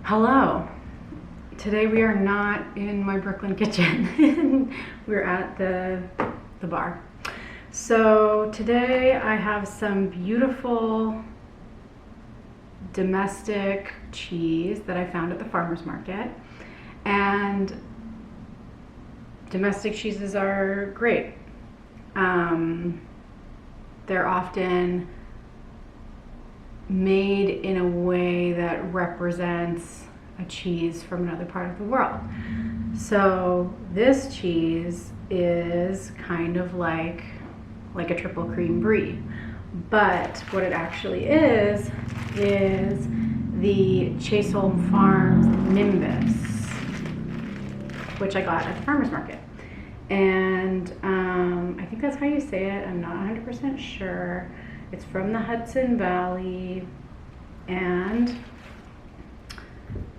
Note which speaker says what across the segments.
Speaker 1: Hello. Today we are not in my Brooklyn kitchen. We're at the bar. So today I have some beautiful domestic cheese that I found at the farmer's market. And domestic cheeses are great. They're often made in a way that represents a cheese from another part of the world. So this cheese is kind of like a triple cream brie, but what it actually is the Chaseholm Farms Nimbus, which I got at the farmer's market. And I think that's how you say it. I'm not 100% sure. It's from the Hudson Valley, and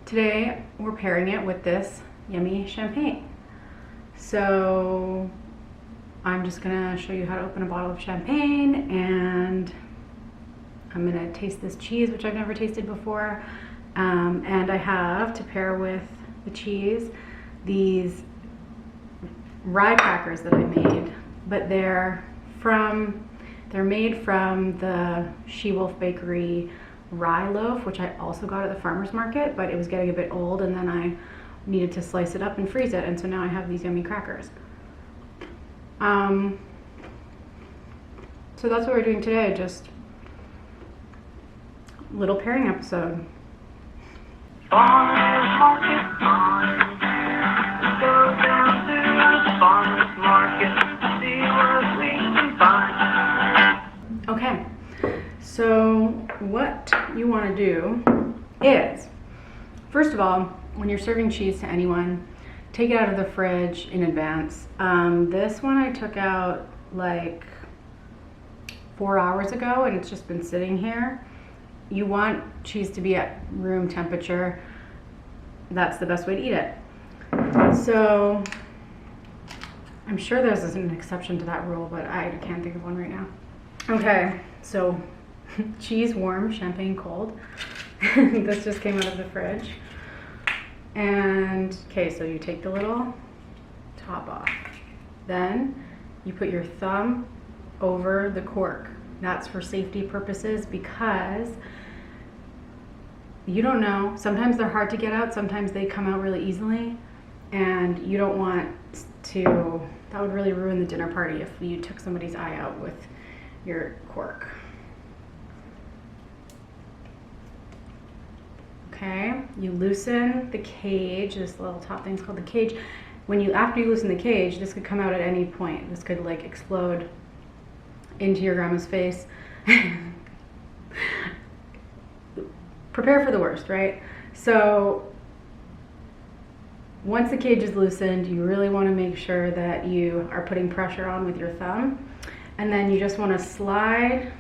Speaker 1: today we're pairing it with this yummy champagne. So I'm just gonna show you how to open a bottle of champagne, and I'm gonna taste this cheese, which I've never tasted before. And I have to pair with the cheese these rye crackers that I made, but they're made from the She-Wolf Bakery rye loaf, which I also got at the farmer's market, but it was getting a bit old, and then I needed to slice it up and freeze it, and so now I have these yummy crackers. So that's what we're doing today, just a little pairing episode. Farmer's market time. Let's go down to the farmer's market to see what we can find. Okay, so what you want to do is, first of all, when you're serving cheese to anyone, take it out of the fridge in advance. This one I took out like 4 hours ago, and it's just been sitting here. You want cheese to be at room temperature. That's the best way to eat it. So I'm sure there's an exception to that rule, but I can't think of one right now. Okay, so cheese warm, champagne cold. This just came out of the fridge. And okay, so you take the little top off. Then you put your thumb over the cork. That's for safety purposes, because you don't know. Sometimes they're hard to get out, sometimes they come out really easily, and you don't want to, that would really ruin the dinner party if you took somebody's eye out with your cork. Okay, you loosen the cage. This little top thing's called the cage. After you loosen the cage, this could come out at any point. This could like explode into your grandma's face. Prepare for the worst, right? So once the cage is loosened, you really want to make sure that you are putting pressure on with your thumb, and then you just want to slide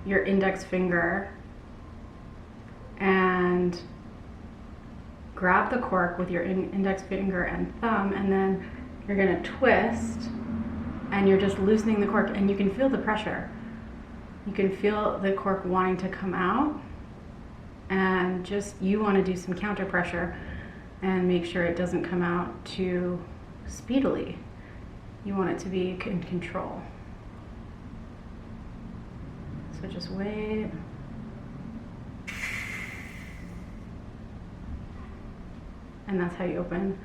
Speaker 1: your index finger and grab the cork with your index finger and thumb, and then you're going to twist, and you're just loosening the cork, and you can feel the pressure. You can feel the cork wanting to come out, and just you want to do some counter pressure and make sure it doesn't come out too speedily. You want it to be in control. So just wait. And that's how you open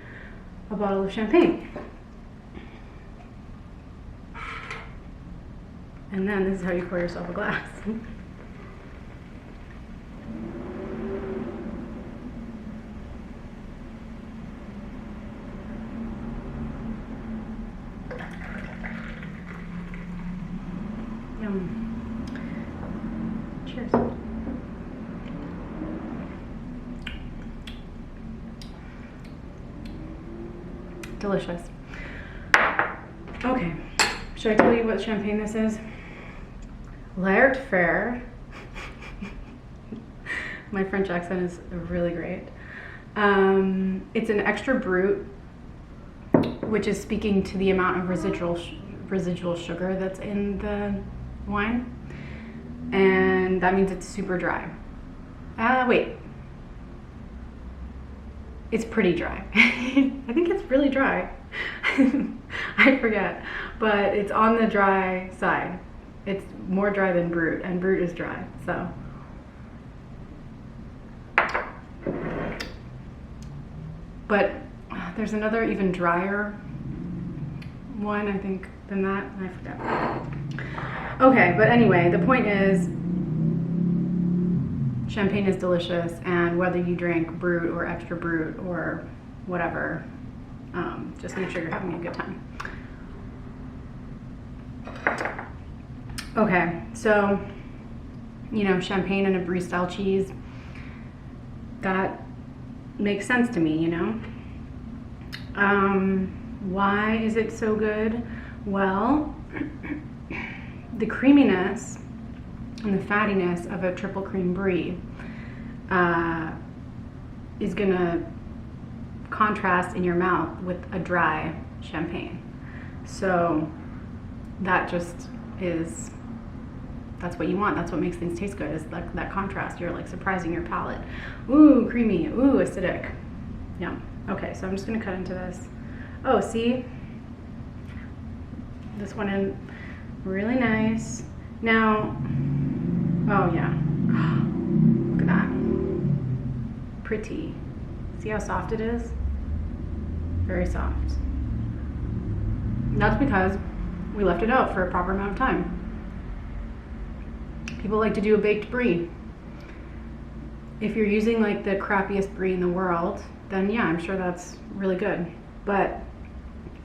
Speaker 1: a bottle of champagne. And then this is how you pour yourself a glass. Yum. Cheers. Delicious. Okay, should I tell you what champagne this is? Laird Fair. My French accent is really great. It's an extra brut, which is speaking to the amount of residual sugar that's in the wine, and that means it's super dry. Wait, It's pretty dry. I think it's really dry. I forget, but it's on the dry side. It's more dry than Brut, and Brut is dry, so. But there's another even drier one, I think, than that, and I forget. Okay, but anyway, the point is, champagne is delicious, and whether you drink Brut or extra Brut or whatever, just make sure you're having a good time. Okay, so, you know, champagne and a Brie style cheese, that makes sense to me, you know. Why is it so good? Well, the creaminess and the fattiness of a triple cream Brie is gonna contrast in your mouth with a dry champagne. So that just is, that's what you want. That's what makes things taste good, is that contrast. You're like surprising your palate. Ooh, creamy, ooh, acidic. Yum. Okay, so I'm just gonna cut into this. Oh, see? This one in really nice. Now, oh yeah, look at that. Pretty. See how soft it is? Very soft. That's because we left it out for a proper amount of time. People like to do a baked Brie. If you're using like the crappiest Brie in the world, then yeah, I'm sure that's really good. But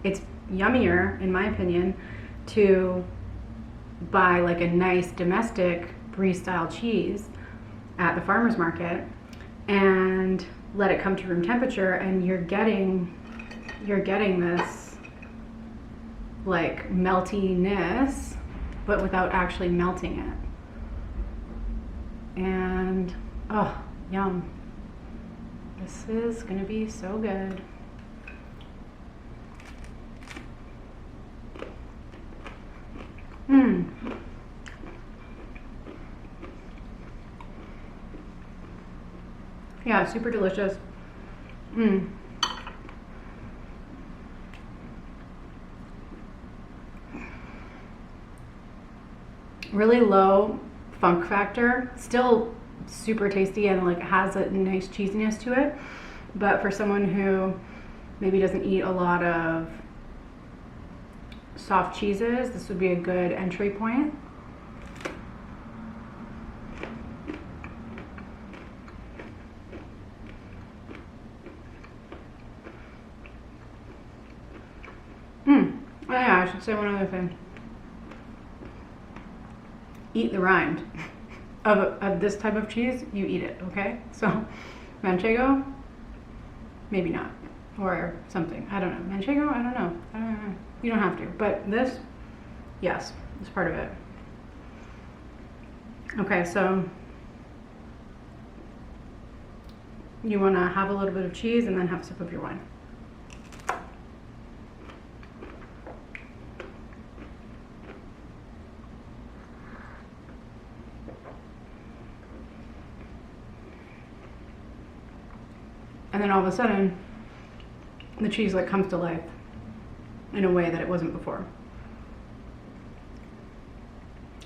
Speaker 1: it's yummier, in my opinion, to buy like a nice domestic Brie style cheese at the farmer's market and let it come to room temperature, and you're getting this like meltiness, but without actually melting it. And oh, yum. This is gonna be so good. Yeah, super delicious. Really low funk factor, still super tasty and like has a nice cheesiness to it. But for someone who maybe doesn't eat a lot of soft cheeses, this would be a good entry point. Oh yeah, I should say one other thing. Eat the rind of this type of cheese, you eat it, okay? So, manchego, maybe not, or something, I don't know. Manchego, I don't know. You don't have to, but this, yes, it's part of it. Okay, so you want to have a little bit of cheese and then have a sip of your wine. And then all of a sudden, the cheese like comes to life in a way that it wasn't before.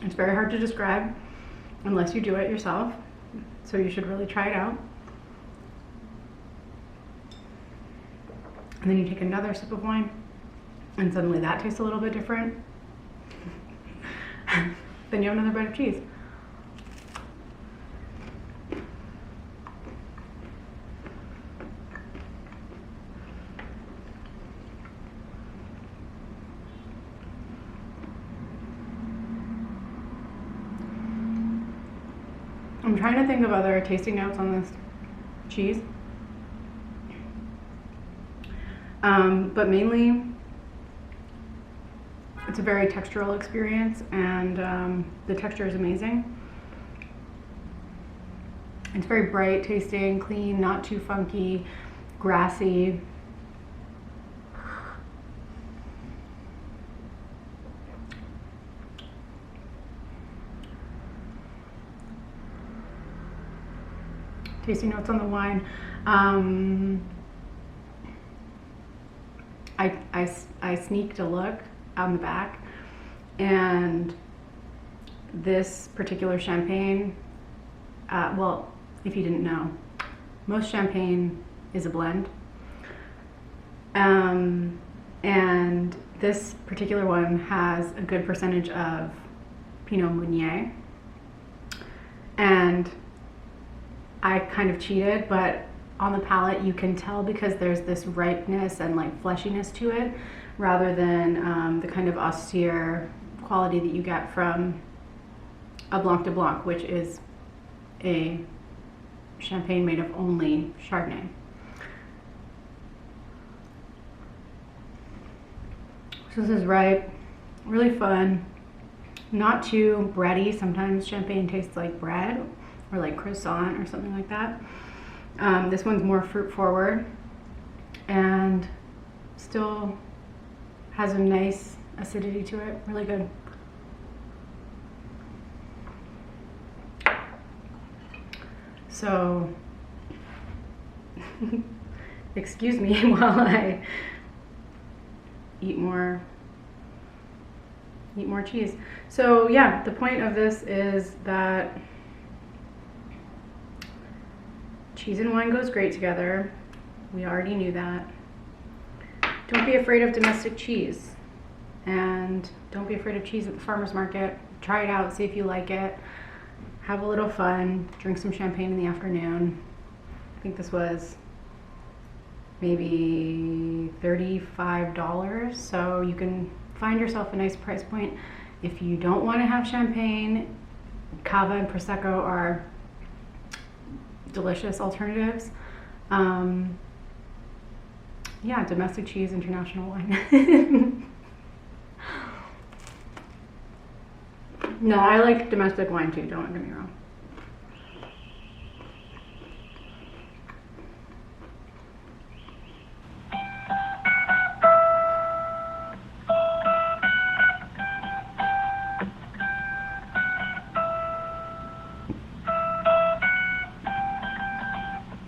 Speaker 1: It's very hard to describe unless you do it yourself, so you should really try it out. And then you take another sip of wine, and suddenly that tastes a little bit different. Then you have another bite of cheese. I'm trying to think of other tasting notes on this cheese. But mainly, it's a very textural experience, and the texture is amazing. It's very bright tasting, clean, not too funky, grassy. Tasting notes on the wine. I sneaked a look on the back, and this particular champagne, well, if you didn't know, most champagne is a blend. And this particular one has a good percentage of Pinot Meunier. And I kind of cheated, but on the palate you can tell because there's this ripeness and like fleshiness to it, rather than the kind of austere quality that you get from a Blanc de Blanc, which is a champagne made of only Chardonnay. So this is ripe, really fun, not too bready. Sometimes champagne tastes like bread or like croissant or something like that. This one's more fruit forward and still has a nice acidity to it, really good. So, excuse me while I eat more cheese. So yeah, the point of this is that cheese and wine goes great together. We already knew that. Don't be afraid of domestic cheese, and don't be afraid of cheese at the farmer's market. Try it out, see if you like it. Have a little fun, drink some champagne in the afternoon. I think this was maybe $35, so you can find yourself a nice price point. If you don't want to have champagne, Cava and Prosecco are delicious alternatives. Yeah, domestic cheese, international wine. No, I like domestic wine too, don't get me wrong.